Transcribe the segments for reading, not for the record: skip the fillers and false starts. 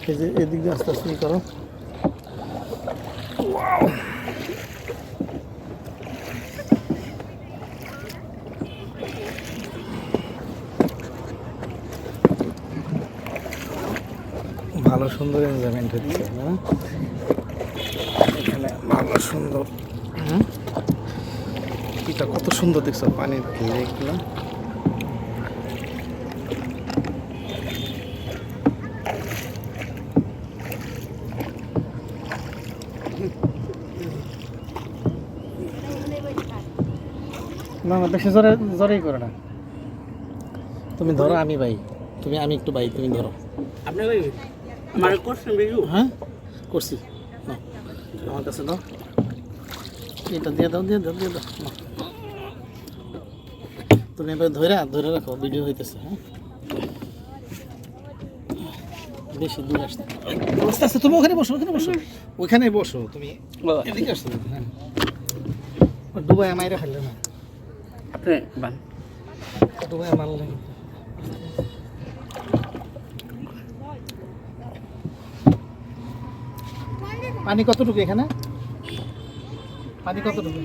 এই যে এদিক দিয়ে আস্তে আস্তে করো। ভালো সুন্দর এনজয়মেন্ট হচ্ছে না এখানে, ভালো সুন্দর। এটা কত সুন্দর দেখছো পানির লেকগুলো। না না বেশি জোরে জোরেই করে না। তুমি ধরো আমি ভাই, আমি একটু ভাই, তুমি ধরো। আপনি ভাই আমার করছেন ভিডিও? হ্যাঁ করছি, না আমার কাছে দাও, এটা দিয়ে দাও, দিয়ে দাও, দিয়ে দাও। তুমি এবার ধরে ধরে রাখো, ভিডিও হইতেছে। হ্যাঁ বেশি দূর আসতে আস্তে আস্তে, তুমি ওখানে বসো, ওখানে বসো, ওইখানে বসো তুমি, এদিকে আসো। হ্যাঁ ডুবাই মাইরা ফেললে না, আপনি বান ডুবাই মারলে। পানি কতটুকু এখানে, পানি কতটুকু?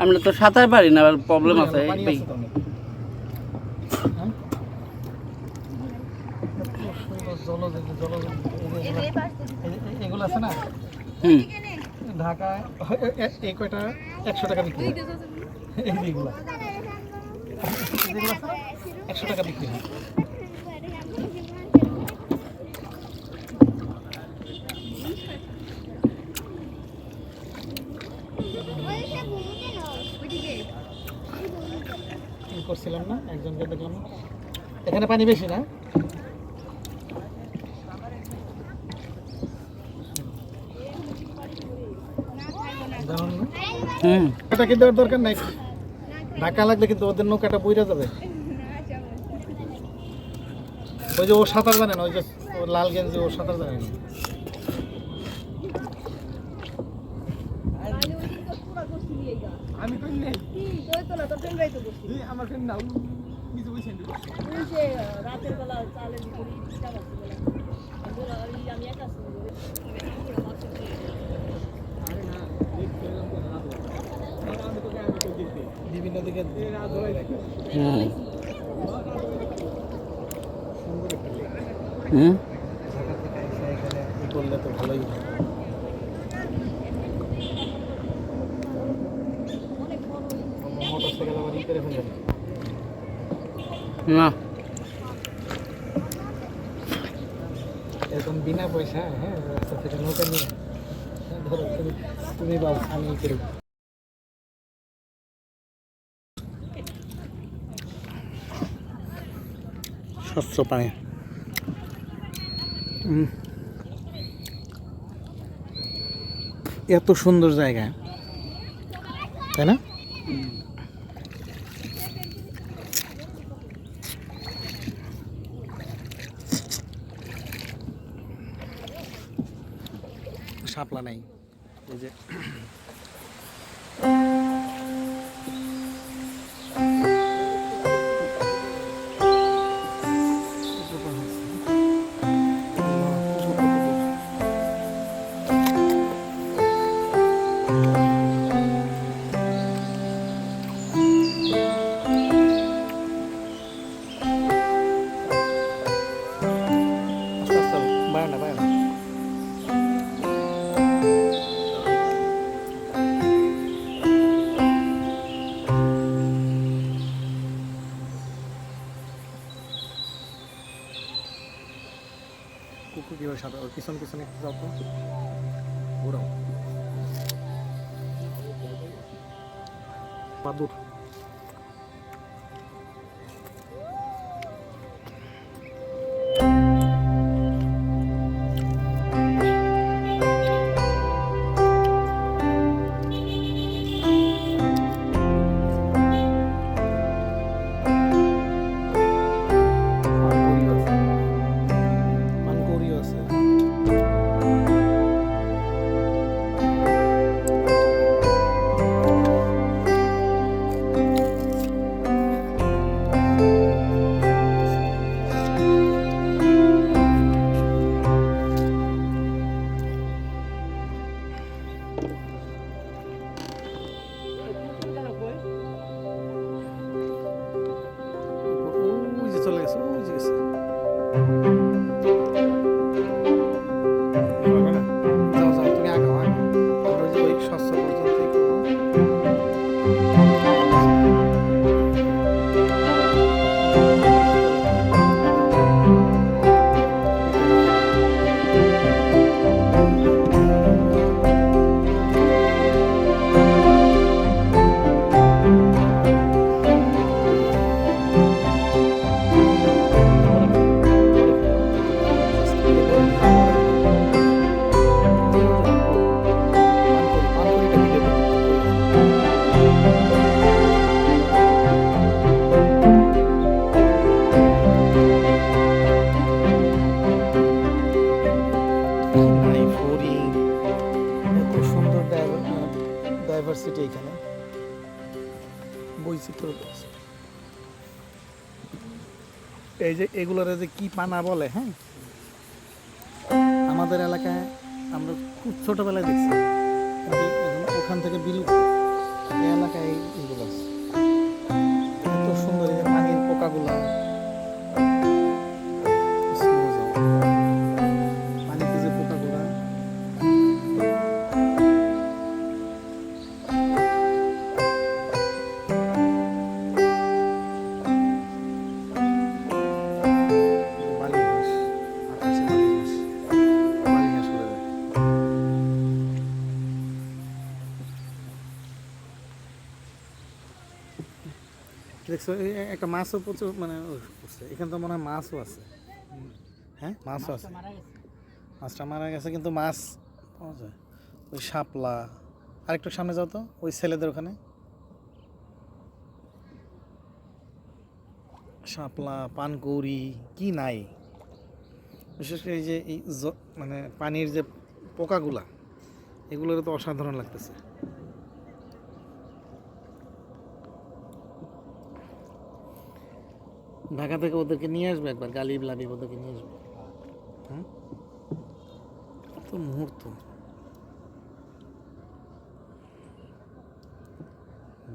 আমরা তো সাঁতার পারি না, প্রবলেম আছে পানি ভাই। আছে তো অনেক। হ্যাঁ? এগুলো আছে না ঢাকায়, এই কয়টা 100 টাকা বিক্রি হয়। এইগুলো 100 টাকা বিক্রি হয়। করছিলাম না, একজনকে দেখলাম। এখানে পানি বেশি না, এটা কিন্তু দরকার নাই, ঢাকা লাগলে কিন্তু ওদের নৌকাটা বইরা যাবে। ওই যে ও সাঁতার জানে না, ওই যে লাল গেঞ্জি, ও সাঁতার জানে না। আমি কই নেই, কই তো না, তো ট্রেন যাইতো বসি আমার ফ্রেন্ড নাও কিছু বুঝছেন না, ওই যে রাতের বেলা চালে করি চিটা করতে বলে আমরা আমি একা আছি। আরে না দেখতে এলাম তো না, আমি তো দেখতে বিভিন্ন দিকে রাত হয়ে থাকে। ঢাকা থেকে এসে এখানে ই করলে তো ভালোই হয়। মোটরসাইকেল আবার ই করে ফেলেন না, এরকম বিনা পয়সা। হ্যাঁ রাস্তা থেকে নৌকা নিয়ে ধরো, তুমি বাবু আমি ই করি। স্বচ্ছ পানি, এত সুন্দর জায়গা, তাই না? শাপলা নাই, এই যে বাড়ে না, বাড়ে না। কুকুর কীভাবে সাঁতার, পিছন পিছনে একটু যাও তো, ওরাও বাদুর। স্রোত আছে। এই যে এগুলোর যে কি পানা বলে, হ্যাঁ, আমাদের এলাকায় আমরা খুব ছোটবেলায় দেখছি, কিন্তু ওখান থেকে বিলুপ্ত। এই এলাকায় এগুলো আছে, এত সুন্দর। এই যে পানির পোকাগুলো, পানিতে যে পোকাগুলা, বালির হাঁস, আকাশে বালির হাঁস, বালির হাঁস উড়ে যায়। দেখছো একটা মাছও প্রচুর মানে উঠছে। এখানে তো মনে হয় মাছও আছে। হ্যাঁ, মাছও আছে। মাছটা মারা গেছে, কিন্তু মাছ পাওয়া যায়। ওই শাপলা, আরেকটু সামনে যাও তো, ওই ছেলেদের ওখানে শাপলা, পানকৌড়ি কি নাই। বিশেষ করে এই যে এই মানে পানির যে পোকাগুলা, এগুলোর তো অসাধারণ লাগতেছে। ঢাকা থেকে ওদেরকে নিয়ে আসবে একবার, গালিব লাবিব ওদেরকে নিয়ে আসবে। হ্যাঁ, কত মুহূর্ত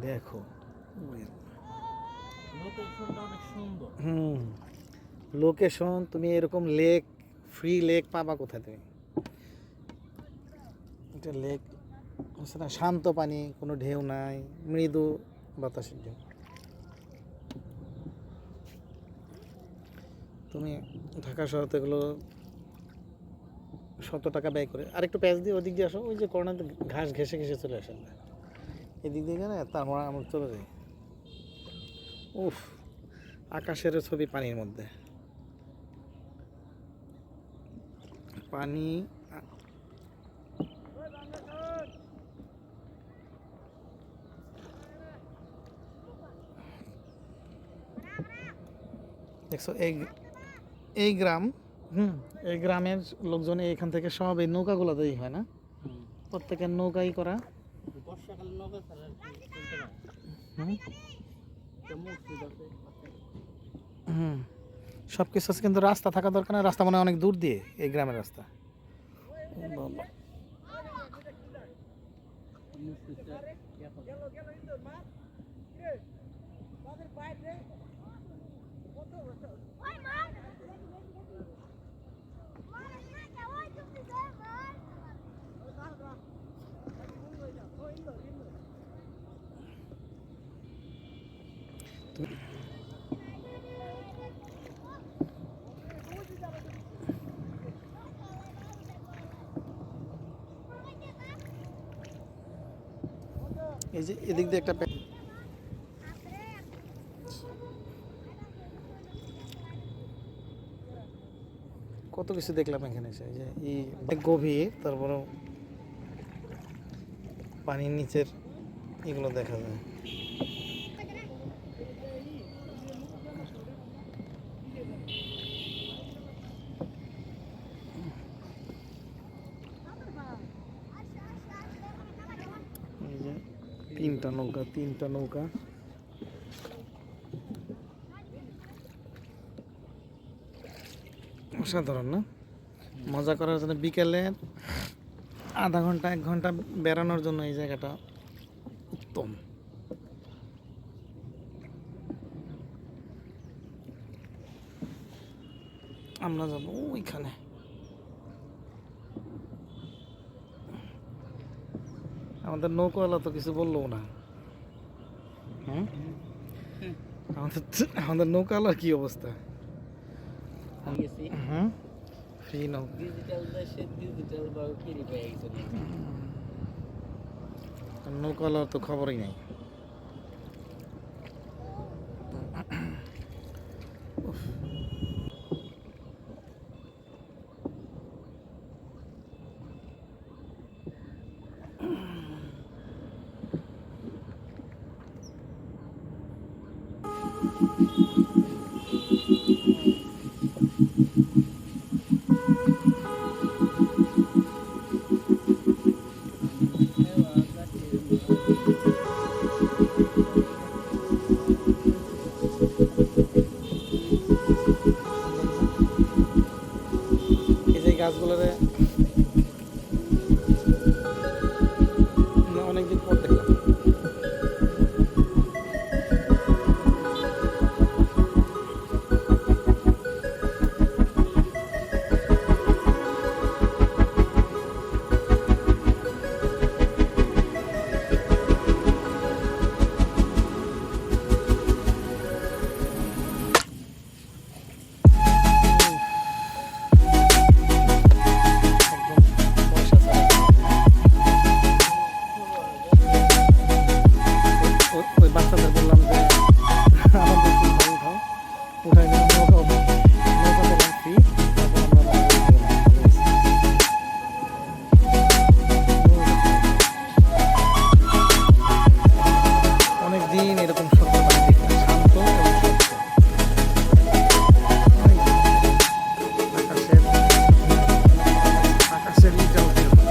দেখো। লোকেশন তুমি এরকম লেক, ফ্রি লেক পাবা কোথায় তুমি? এটা লেক হচ্ছে না, শান্ত পানি, কোনো ঢেউ নাই, মৃদু বাতাসের ঢেউ। তুমি ঢাকা শহরে এগুলো 100 টাকা ব্যয় করে আরেকটু প্যাচ দিয়ে ওদিক দিয়ে আসো, ওই যে করোনাতে ঘাস ঘেসে ঘেসে চলে আসেন না, এদিক দিয়ে গেলে তারপর আমরা চলে যাই। উফ, আকাশের ছবি পানির মধ্যে, পানি। দেখছো এই গ্রাম, এই গ্রামের লোকজন এখান থেকে সব এই নৌকাগুলোতেই হয় না, প্রত্যেকের নৌকাই করা। সব কিছু আছে, কিন্তু রাস্তা থাকা দরকার না। রাস্তা মনে হয় অনেক দূর দিয়ে, এই গ্রামের রাস্তা। এই যে এদিক দিয়ে একটা কত কিছু দেখলাম এখানে এসে। যে এই গভীর, তারপরে পানির নিচের এগুলো দেখা যায়। এই যে তিনটা নৌকা অসাধারণ না? মজা করার জন্য বিকেলে আধা ঘন্টা 1 ঘন্টা বেড়ানোর জন্য এই জায়গাটা উত্তম। আমরা যাব ওইখানে। আমাদের নৌকাওয়ালা তো কিছু বললো না। আমাদের নৌকাওয়ালার কি অবস্থা? ফ্রি নৌকা, নৌকাওয়ালার তো খবরই নেই। গাছগুলোরে অনেকদিন পর দেখলাম। ওই বাচ্চাদের বললাম যে আমাদের উঠাও উঠাই নিয়ে নৌকা দিলাম ফ্রি, তারপর আমরা অনেকদিন এরকম শব্দ পানি দেখি না, শান্ত এবং স্বচ্ছ। আকাশের আকাশের ইটাও যেরকম।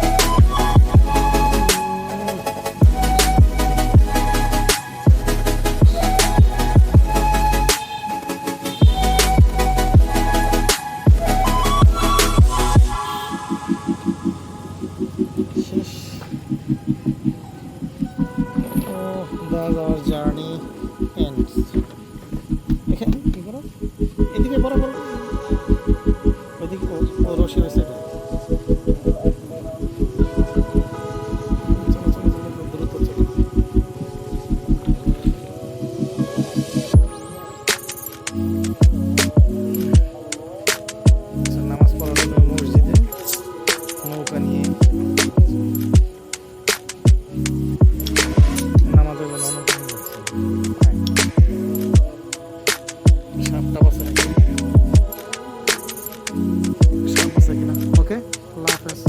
শেষ। Oh, thus our journey ends. এখানে কি করো? এদিকে বরাবর ওইদিকে ও রশি রয়েছে। চলো চলো চলো দ্রুত চলো। নামাজ পড়ার জন্য মসজিদে নৌকা নিয়ে নামাজের বেলা অনুকরণ করছে। সাপটা বসে নাকি? সাপ বসে কিনা? ওকে, আল্লাহ হাফেজ।